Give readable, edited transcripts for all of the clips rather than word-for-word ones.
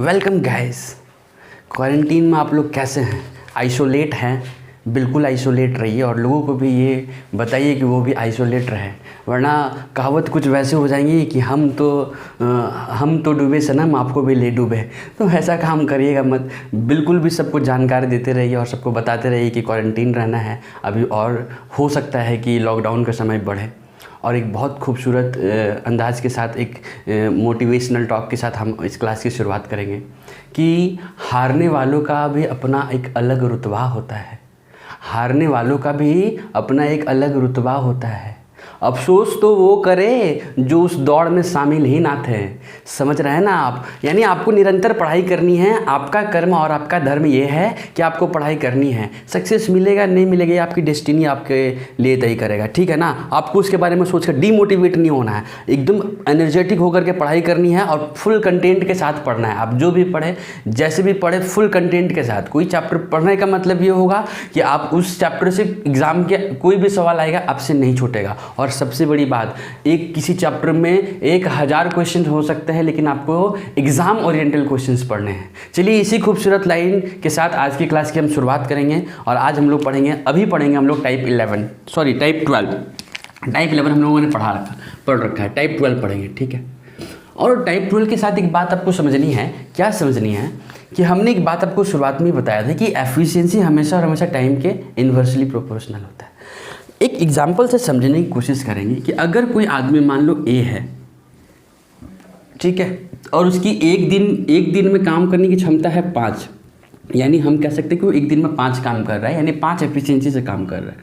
Welcome guys. Quarantine में आप लोग कैसे हैं? आइसोलेट हैं? बिल्कुल आइसोलेट रहिए और लोगों को भी ये बताइए कि वो भी आइसोलेट रहें, वरना कहावत कुछ वैसे हो जाएंगी कि हम तो डूबे सनम आपको भी ले डूबे। तो ऐसा काम करिएगा मत। बिल्कुल भी सबको जानकारी देते रहिए और सबको बताते रहिए कि क्वारंटीन रहना है अभी, और हो सकता है कि लॉकडाउन का समय बढ़े। और एक बहुत खूबसूरत अंदाज के साथ एक मोटिवेशनल टॉक के साथ हम इस क्लास की शुरुआत करेंगे कि हारने वालों का भी अपना एक अलग रुतबा होता है। हारने वालों का भी अपना एक अलग रुतबा होता है। अफसोस तो वो करे जो उस दौड़ में शामिल ही ना थे। समझ रहे हैं ना आप? यानी आपको निरंतर पढ़ाई करनी है। आपका कर्म और आपका धर्म ये है कि आपको पढ़ाई करनी है। सक्सेस मिलेगा नहीं मिलेगा ये आपकी डेस्टिनी आपके लिए तय करेगा, ठीक है ना? आपको उसके बारे में सोचकर डीमोटिवेट नहीं होना है, एकदम एनर्जेटिक होकर के पढ़ाई करनी है और फुल कंटेंट के साथ पढ़ना है। आप जो भी पढ़े, जैसे भी पढ़े, फुल कंटेंट के साथ। कोई चैप्टर पढ़ने का मतलब ये होगा कि आप उस चैप्टर से एग्जाम के कोई भी सवाल आएगा आपसे नहीं छूटेगा। और सबसे बड़ी बात, एक किसी चैप्टर में 1000 क्वेश्चन हो सकते हैं, लेकिन आपको एग्जाम ओरिएंटल क्वेश्चंस पढ़ने हैं। चलिए इसी खूबसूरत लाइन के साथ आज की क्लास की हम शुरुआत करेंगे। और आज हम लोग पढ़ेंगे हम लोग टाइप 12। टाइप 11 हम लोगों ने पढ़ रखा है। टाइप 12 पढ़ेंगे, ठीक है? और टाइप 12 के साथ एक बात आपको समझनी है। क्या समझनी है? कि हमने एक बात आपको शुरुआत में बताया था कि एफिशिएंसी हमेशा और हमेशा टाइम के इन्वर्सली प्रोपोर्शनल होता है। एक एग्जाम्पल से समझने की कोशिश करेंगे कि अगर कोई आदमी मान लो ए है, ठीक है, और उसकी एक दिन में काम करने की क्षमता है 5, यानी हम कह सकते हैं कि वो एक दिन में 5 काम कर रहा है, यानी 5 एफिशिएंसी से काम कर रहा है।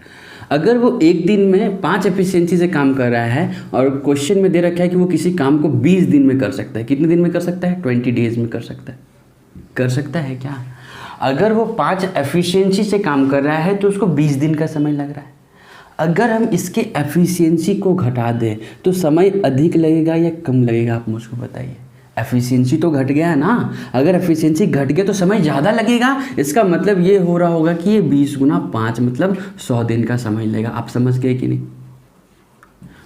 अगर वो एक दिन में 5 एफिशिएंसी से काम कर रहा है और क्वेश्चन में दे रखा है कि वो किसी काम को 20 दिन में कर सकता है, कितने दिन में कर सकता है? 20 डेज में कर सकता है क्या? अगर वो 5 एफिशिएंसी से काम कर रहा है तो उसको 20 दिन का समय लग रहा है। अगर हम इसके एफिशिएंसी को घटा दें तो समय अधिक लगेगा या कम लगेगा? आप मुझको बताइए। एफिशिएंसी तो घट गया ना। अगर एफिशिएंसी घट गया तो समय ज़्यादा लगेगा। इसका मतलब ये हो रहा होगा कि ये 20 गुना 5 मतलब 100 दिन का समय लेगा। आप समझ गए कि नहीं?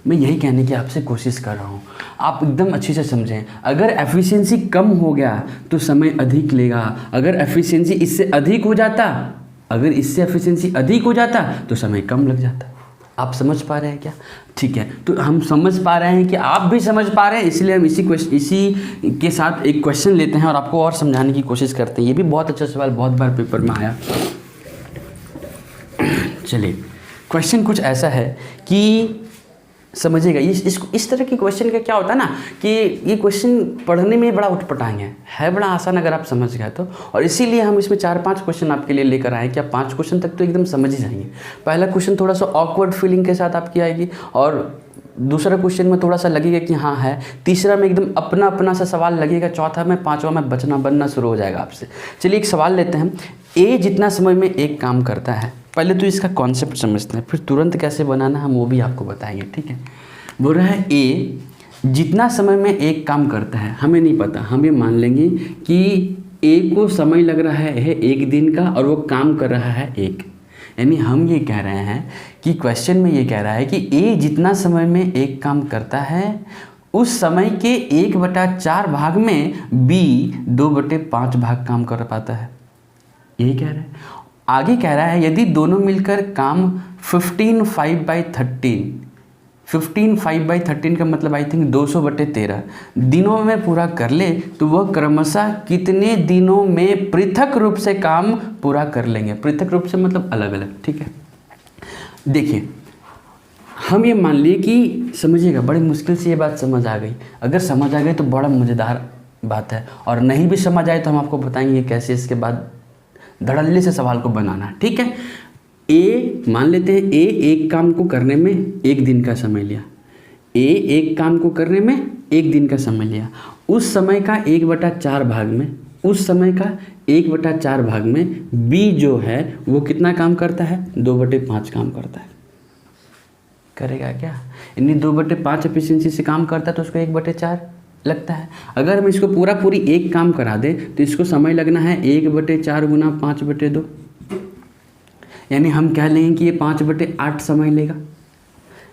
मैं यही कहने की आपसे कोशिश कर रहा हूँ, आप एकदम अच्छे से समझें। अगर एफिशिएंसी कम हो गया तो समय अधिक लेगा। अगर एफिशिएंसी इससे अधिक हो जाता तो समय कम लग जाता। आप समझ पा रहे हैं क्या? ठीक है, तो हम समझ पा रहे हैं कि आप भी समझ पा रहे हैं, इसलिए हम इसी के साथ एक क्वेश्चन लेते हैं और आपको और समझाने की कोशिश करते हैं। ये भी बहुत अच्छा सवाल, बहुत बार पेपर में आया। चलिए, क्वेश्चन कुछ ऐसा है कि समझिएगा। इस तरह की क्वेश्चन का क्या होता है ना कि ये क्वेश्चन पढ़ने में बड़ा उटपटांग है बड़ा आसान अगर आप समझ गए तो। और इसीलिए हम इसमें 4-5 क्वेश्चन आपके लिए लेकर आए कि आप 5 क्वेश्चन तक तो एकदम समझ ही जाएंगे। पहला क्वेश्चन थोड़ा सा ऑकवर्ड फीलिंग के साथ आपकी आएगी, और दूसरा क्वेश्चन में थोड़ा सा लगेगा कि हाँ है, तीसरा में एकदम अपना सा सवाल लगेगा, चौथा में, पाँचवा में बनना शुरू हो जाएगा आपसे। चलिए एक सवाल लेते हैं। ए जितना समय में एक काम करता है, पहले तो इसका कॉन्सेप्ट समझते हैं, फिर तुरंत कैसे बनाना हम वो भी आपको बताएंगे, ठीक है? बोल रहा है ए जितना समय में एक काम करता है, हमें नहीं पता, हम ये मान लेंगे कि ए को समय लग रहा है 1 दिन का और वो काम कर रहा है 1। यानी हम ये कह रहे हैं कि क्वेश्चन में ये कह रहा है कि ए जितना समय में एक काम करता है उस समय के 1/4 भाग में बी 2/5 भाग काम कर पाता है। यही कह रहा है। आगे कह रहा है यदि दोनों मिलकर काम 15/13 का मतलब आई थिंक 200/13 दिनों में पूरा कर ले तो वह क्रमशः कितने दिनों में पृथक रूप से काम पूरा कर लेंगे? पृथक रूप से मतलब अलग अलग, ठीक है? देखिए, हम ये मान लिए कि समझिएगा, बड़ी मुश्किल से ये बात समझ आ गई। अगर समझ आ गई तो बड़ा मज़ेदार बात है, और नहीं भी समझ आए तो हम आपको बताएंगे कैसे इसके बाद धड़ल्ले से सवाल को बनाना, ठीक है? ए मान लेते हैं ए एक काम को करने में 1 दिन का समय लिया। ए एक काम को करने में 1 दिन का समय लिया। उस समय का 1/4 भाग में बी जो है वो कितना काम करता है? 2/5 काम करता है। करेगा क्या? यानी 2/5 एफिशिएंसी से काम करता है तो उसको 1/4 लगता है। अगर हम इसको पूरी एक काम करा दें तो इसको समय लगना है 1/4 गुना 5/2, यानी हम कह लेंगे कि ये 5/8 समय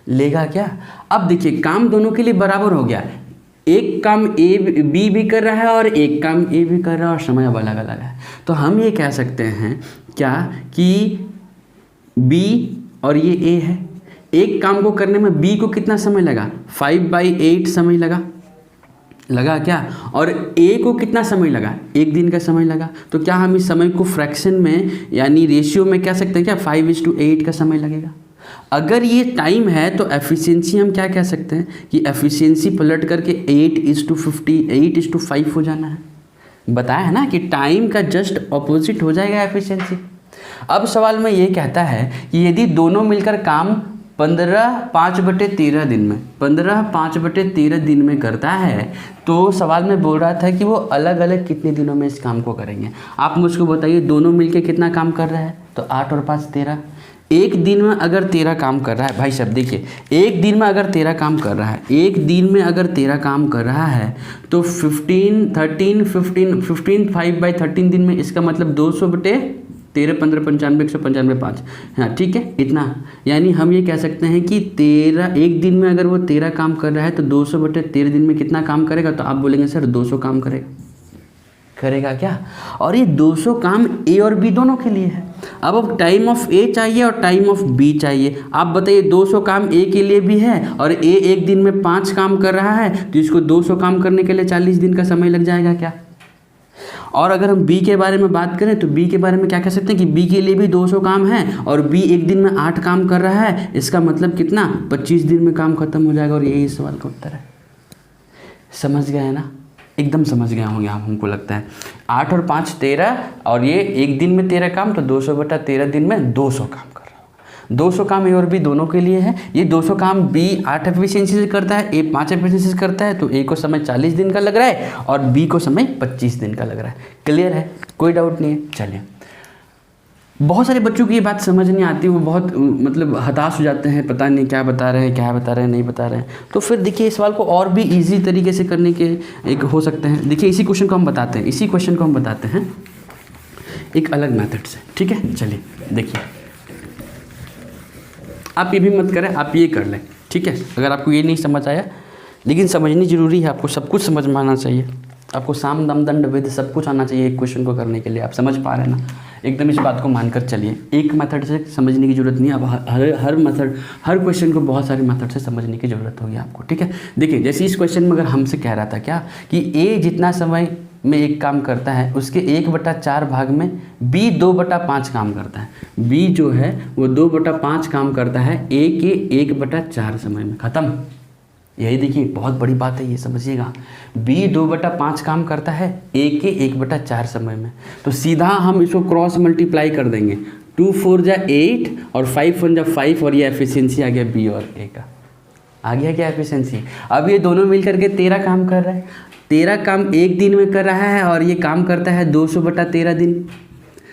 लेगा क्या? अब देखिए, काम दोनों के लिए बराबर हो गया। एक काम ए बी भी कर रहा है और एक काम ए भी कर रहा है और समय अब अलग अलग है। तो हम ये कह सकते हैं क्या कि बी और ये ए है, एक काम को करने में बी को कितना समय लगा, 5/8 समय लगा क्या, और ए को कितना समय लगा, एक दिन का समय लगा। तो क्या हम इस समय को फ्रैक्शन में यानी रेशियो में कह सकते हैं क्या, 5:8 का समय लगेगा। अगर ये टाइम है तो एफिशिएंसी हम क्या कह सकते हैं कि एफिशिएंसी पलट करके 8:5 हो जाना है। बताया है ना कि टाइम का जस्ट ऑपोजिट हो जाएगा एफिशिएंसी। अब सवाल में ये कहता है कि यदि दोनों मिलकर काम 5/13 दिन में 5/13 दिन में करता है, तो सवाल में बोल रहा था कि वो अलग अलग कितने दिनों में इस काम को करेंगे। आप मुझको बताइए दोनों मिलके कितना काम कर रहा है, तो 8 और 5 13। एक दिन में अगर 13 काम कर रहा है, भाई साहब देखिए, एक दिन में अगर 13 काम कर रहा है, एक दिन में अगर 13 काम कर रहा है तो 15 5/13 दिन में, इसका मतलब 200/13 15 95 195 5। हाँ ठीक है, इतना। यानी हम ये कह सकते हैं कि 13 एक दिन में अगर वो 13 काम कर रहा है तो 200/13 दिन में कितना काम करेगा, तो आप बोलेंगे सर 200 काम करेगा क्या। और ये 200 काम ए और बी दोनों के लिए है। अब टाइम ऑफ ए चाहिए और टाइम ऑफ बी चाहिए। आप बताइए 200 काम ए के लिए भी है और ए एक दिन में 5 काम कर रहा है, तो इसको 200 काम करने के लिए 40 दिन का समय लग जाएगा क्या। और अगर हम बी के बारे में बात करें तो बी के बारे में क्या कह सकते हैं कि बी के लिए भी 200 काम है और बी एक दिन में 8 काम कर रहा है, इसका मतलब कितना, 25 दिन में काम खत्म हो जाएगा। और यही इस सवाल का उत्तर है। समझ गए ना, एकदम समझ गए होंगे आप, हमको लगता है। 8 और 5 13 और ये एक दिन में 13 काम, तो 200/13 दिन में 200 काम कर रहा होगा। 200 काम ए और बी दोनों के लिए है। ये 200 काम बी 8 एफिशिएंसी से करता है, ए 5 एफिशिएंसी से करता है, तो ए को समय 40 दिन का लग रहा है और बी को समय 25 दिन का लग रहा है। क्लियर है, कोई डाउट नहीं है। चलिए, बहुत सारे बच्चों की ये बात समझ नहीं आती, वो बहुत मतलब हताश हो जाते हैं, पता नहीं क्या बता रहे हैं, नहीं बता रहे हैं। तो फिर देखिए इस सवाल को और भी इजी तरीके से करने के एक हो सकते हैं। देखिए इसी क्वेश्चन को हम बताते हैं एक अलग मेथड से। ठीक है, चलिए देखिए, आप ये भी मत करें, आप ये कर लें। ठीक है, अगर आपको ये नहीं समझ आया, लेकिन समझनी जरूरी है, आपको सब कुछ समझ में आना चाहिए, आपको साम दम दंड भेद सब कुछ आना चाहिए एक क्वेश्चन को करने के लिए। आप समझ पा रहे हैं ना, एकदम इस बात को मानकर चलिए। एक मेथड से समझने की ज़रूरत नहीं है, अब हर क्वेश्चन को बहुत सारे मेथड से समझने की ज़रूरत होगी आपको। ठीक है, देखिए जैसे इस क्वेश्चन में अगर हमसे कह रहा था क्या कि ए जितना समय में एक काम करता है, उसके 1/4 भाग में बी 2/5 काम करता है। बी जो है वो 2/5 काम करता है ए के 1/4 समय में। ख़त्म। यही देखिए बहुत बड़ी बात है, ये समझिएगा। बी 2/5 काम करता है ए के 1/4 समय में, तो सीधा हम इसको क्रॉस मल्टीप्लाई कर देंगे। 2 4 जा 8 और 5 1 जा 5 और ये एफिशिएंसी आ गया बी और ए का। आ गया क्या एफिशिएंसी। अब ये दोनों मिलकर के 13 काम कर रहे हैं। 13 काम एक दिन में कर रहा है और ये काम करता है 200/13 दिन,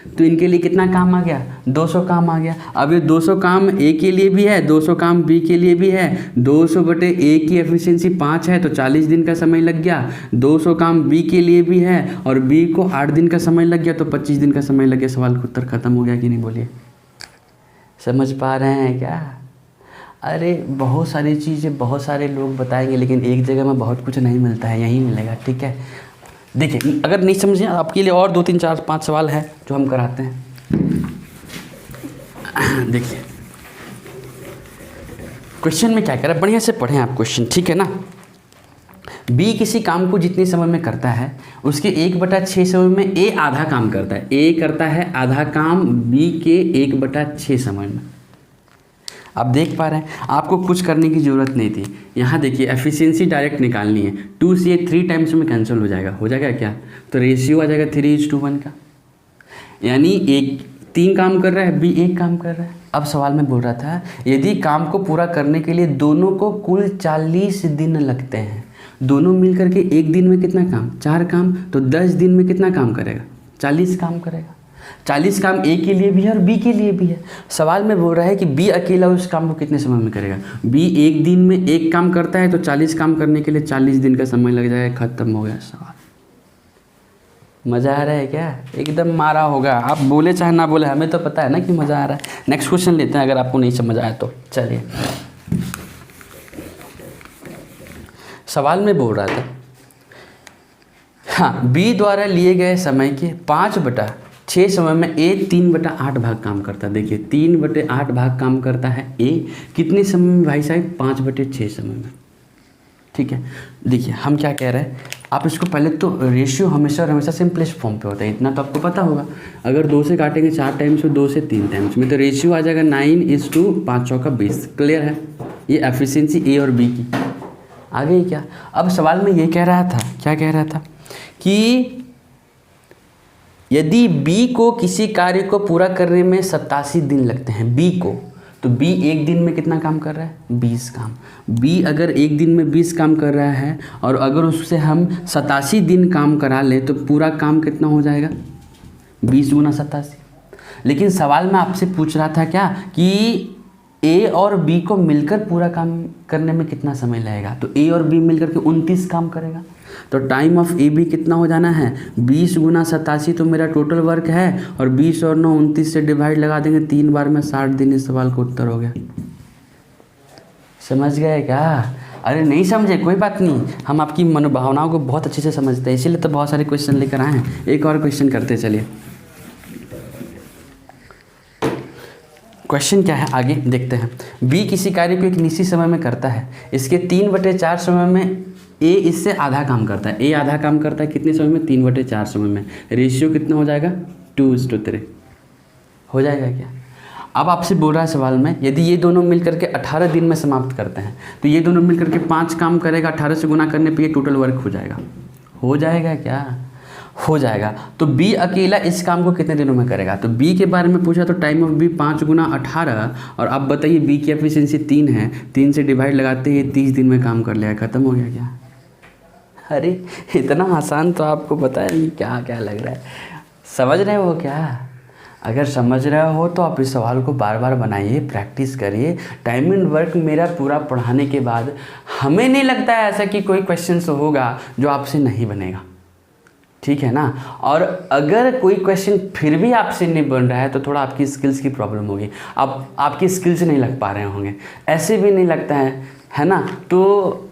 तो इनके लिए कितना काम आ गया, 200 काम आ गया। अब ये 200 काम ए के लिए भी है, 200 काम बी के लिए भी है। 200/ए की एफिशिएंसी 5 है तो 40 दिन का समय लग गया। 200 काम बी के लिए भी है और बी को 8 दिन का समय लग गया, तो 25 दिन का समय लग गया। सवाल का उत्तर खत्म हो गया कि नहीं, बोलिए। समझ पा रहे हैं क्या। अरे बहुत सारी चीज़ें बहुत सारे लोग बताएंगे, लेकिन एक जगह में बहुत कुछ नहीं मिलता है, यहीं मिलेगा। ठीक है, देखिए अगर नहीं समझे आपके लिए और 2 3 4 5 सवाल है जो हम कराते हैं। देखिए क्वेश्चन में क्या कह रहा है, बढ़िया से पढ़ें आप क्वेश्चन। ठीक है ना। बी किसी काम को जितने समय में करता है, उसके 1/6 समय में ए आधा काम करता है। ए करता है आधा काम बी के 1/6 समय में। आप देख पा रहे हैं, आपको कुछ करने की ज़रूरत नहीं थी। यहाँ देखिए एफिशिएंसी डायरेक्ट निकालनी है। 2 से 3 टाइम्स में कैंसिल हो जाएगा क्या, तो रेशियो आ जाएगा 3:1 का। यानी एक 3 काम कर रहा है, बी 1 काम कर रहा है। अब सवाल में बोल रहा था यदि काम को पूरा करने के लिए दोनों को कुल 40 दिन लगते हैं, दोनों मिलकर के एक दिन में कितना काम, 4 काम, तो 10 दिन में कितना काम करेगा, 40 काम करेगा। 40 काम ए के लिए भी है और बी के लिए भी है। सवाल में बोल रहा है कि बी अकेला उस काम को कितने समय में करेगा। बी एक दिन में 1 काम करता है तो 40 काम करने के लिए 40 दिन का समय लग जाएगा। खत्म हो गया सवाल। मज़ा आ रहा है क्या, एकदम मारा होगा। आप बोले चाहे ना बोले, हमें तो पता है ना कि मज़ा आ रहा है। नेक्स्ट क्वेश्चन लेते हैं, अगर आपको नहीं समझ आया तो। चलिए सवाल में बोल रहा था, हाँ, बी द्वारा लिए गए समय के 5/6 समय में ए 3/8 भाग काम करता है। देखिए 3/8 भाग काम करता है ए, कितने समय में भाई साहब? 5/6 समय में। ठीक है, देखिए हम क्या कह रहे हैं, आप इसको पहले तो रेशियो हमेशा और हमेशा सिंपलेस्ट फॉर्म पे होता है, इतना तो आपको पता होगा। अगर 2 से काटेंगे 4 टाइम्स में, 2 से 3 टाइम्स में, तो रेशियो आ जाएगा 9:5 क्लियर है? ये एफिशिएंसी ए और बी की आ गई क्या? अब सवाल में ये कह रहा था, क्या कह रहा था कि यदि बी को किसी कार्य को पूरा करने में 87 दिन लगते हैं बी को, तो बी एक दिन में कितना काम कर रहा है? 20 काम। बी अगर एक दिन में 20 काम कर रहा है और अगर उससे हम 87 दिन काम करा लें तो पूरा काम कितना हो जाएगा? 20 × 87। लेकिन सवाल में आपसे पूछ रहा था क्या कि ए और बी को मिलकर पूरा काम करने में कितना समय लगेगा? तो ए और बी मिलकर के 29 काम करेगा। तो टाइम ऑफ ए बी कितना हो जाना है? 20 × 87 तो मेरा टोटल वर्क है, और 20 और 9 29 से डिवाइड लगा देंगे 3 बार में 60 दिन। इस सवाल का उत्तर हो गया। समझ गए क्या? अरे नहीं समझे कोई बात नहीं, हम आपकी मनोभावनाओं को बहुत अच्छे से समझते हैं, इसीलिए तो बहुत सारे क्वेश्चन लेकर आए हैं। एक और क्वेश्चन करते चलिए। क्वेश्चन क्या है आगे देखते हैं। बी किसी कार्य को एक निश्चित समय में करता है, इसके 3/4 समय में ए इससे आधा काम करता है। ए आधा काम करता है कितने समय में? 3/4 समय में। रेशियो कितना हो जाएगा? 2:3 हो जाएगा क्या? अब आपसे बोल रहा है सवाल में, यदि ये दोनों मिल करके 18 दिन में समाप्त करते हैं, तो ये दोनों मिल करके 5 काम करेगा, 18 से गुना करने पे ये टोटल वर्क हो जाएगा। हो जाएगा क्या? हो जाएगा। तो बी अकेला इस काम को कितने दिनों में करेगा? तो बी के बारे में पूछा तो टाइम ऑफ बी 5 × 18, और अब बताइए बी की एफिशिएंसी 3 है, 3 से डिवाइड लगाते ही 30 दिन में काम कर लिया। ख़त्म हो गया क्या? अरे इतना आसान तो आपको पता नहीं क्या क्या लग रहा है। समझ रहे हो क्या? अगर समझ रहे हो तो आप इस सवाल को बार बार बनाइए, प्रैक्टिस करिए। टाइम एंड वर्क मेरा पूरा पढ़ाने के बाद हमें नहीं लगता है ऐसा कि कोई क्वेश्चन होगा जो आपसे नहीं बनेगा। ठीक है ना? और अगर कोई क्वेश्चन फिर भी आपसे नहीं बन रहा है तो थोड़ा आपकी स्किल्स की प्रॉब्लम होगी। आपकी स्किल्स नहीं लग पा रहे होंगे, ऐसे भी नहीं लगता है ना? तो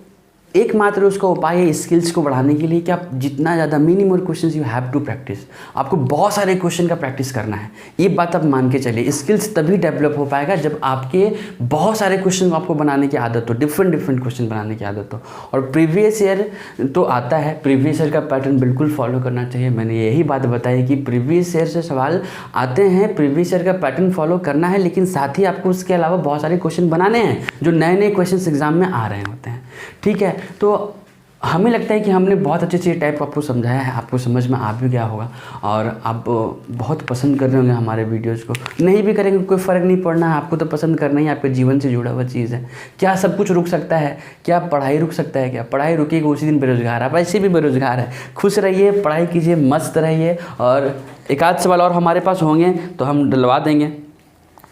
एकमात्र उसका उपाय है स्किल्स को बढ़ाने के लिए कि आप जितना ज़्यादा minimum questions you have to practice. आपको बहुत सारे क्वेश्चन का प्रैक्टिस करना है, ये बात आप मान के चलिए। स्किल्स तभी डेवलप हो पाएगा जब आपके बहुत सारे क्वेश्चन आपको बनाने की आदत हो, डिफरेंट क्वेश्चन बनाने की आदत हो। और प्रीवियस ईयर तो आता है, प्रीवियस ईयर का पैटर्न बिल्कुल फॉलो करना चाहिए। मैंने यही बात बताई कि प्रीवियस ईयर से सवाल आते हैं, प्रीवियस ईयर का पैटर्न फॉलो करना है, लेकिन साथ ही आपको उसके अलावा बहुत सारे क्वेश्चन बनाने हैं जो नए नए क्वेश्चन एग्जाम में आ रहे होते हैं। ठीक है, तो हमें लगता है कि हमने बहुत अच्छे से टाइप आपको समझाया है, आपको समझ में आ भी गया होगा और आप बहुत पसंद कर रहे होंगे हमारे वीडियोस को। नहीं भी करेंगे कोई फ़र्क नहीं पड़ना है, आपको तो पसंद करना ही आपके जीवन से जुड़ा हुआ चीज़ है। क्या सब कुछ रुक सकता है? क्या पढ़ाई रुक सकता है? क्या पढ़ाई रुकेगी उसी दिन बेरोजगार। आप ऐसे भी बेरोजगार है, खुश रहिए, पढ़ाई कीजिए, मस्त रहिए। और एक आध सवाल और हमारे पास होंगे तो हम डलवा देंगे।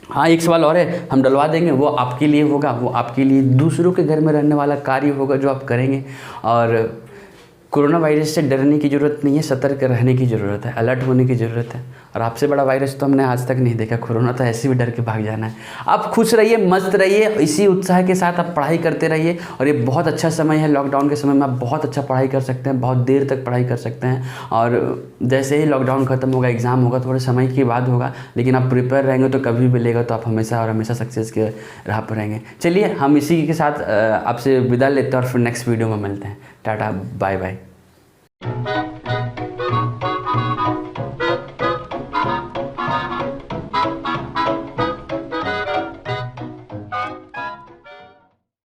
हाँ, एक सवाल और है, हम डलवा देंगे, वो आपके लिए होगा, वो आपके लिए दूसरों के घर में रहने वाला कार्य होगा जो आप करेंगे। और कोरोना वायरस से डरने की ज़रूरत नहीं है, सतर्क रहने की ज़रूरत है, अलर्ट होने की ज़रूरत है। और आपसे बड़ा वायरस तो हमने आज तक नहीं देखा, कोरोना तो ऐसे भी डर के भाग जाना है। आप खुश रहिए, मस्त रहिए, इसी उत्साह के साथ आप पढ़ाई करते रहिए। और ये बहुत अच्छा समय है, लॉकडाउन के समय में आप बहुत अच्छा पढ़ाई कर सकते हैं, बहुत देर तक पढ़ाई कर सकते हैं। और जैसे ही लॉकडाउन ख़त्म होगा, एग्ज़ाम होगा, थोड़े समय के बाद होगा, लेकिन आप प्रिपेयर रहेंगे तो कभी भी लेगा तो आप हमेशा और हमेशा सक्सेस के राह पर रहेंगे। चलिए, हम इसी के साथ आपसे विदा लेते हैं और फिर नेक्स्ट वीडियो में मिलते हैं। Tata, bye bye.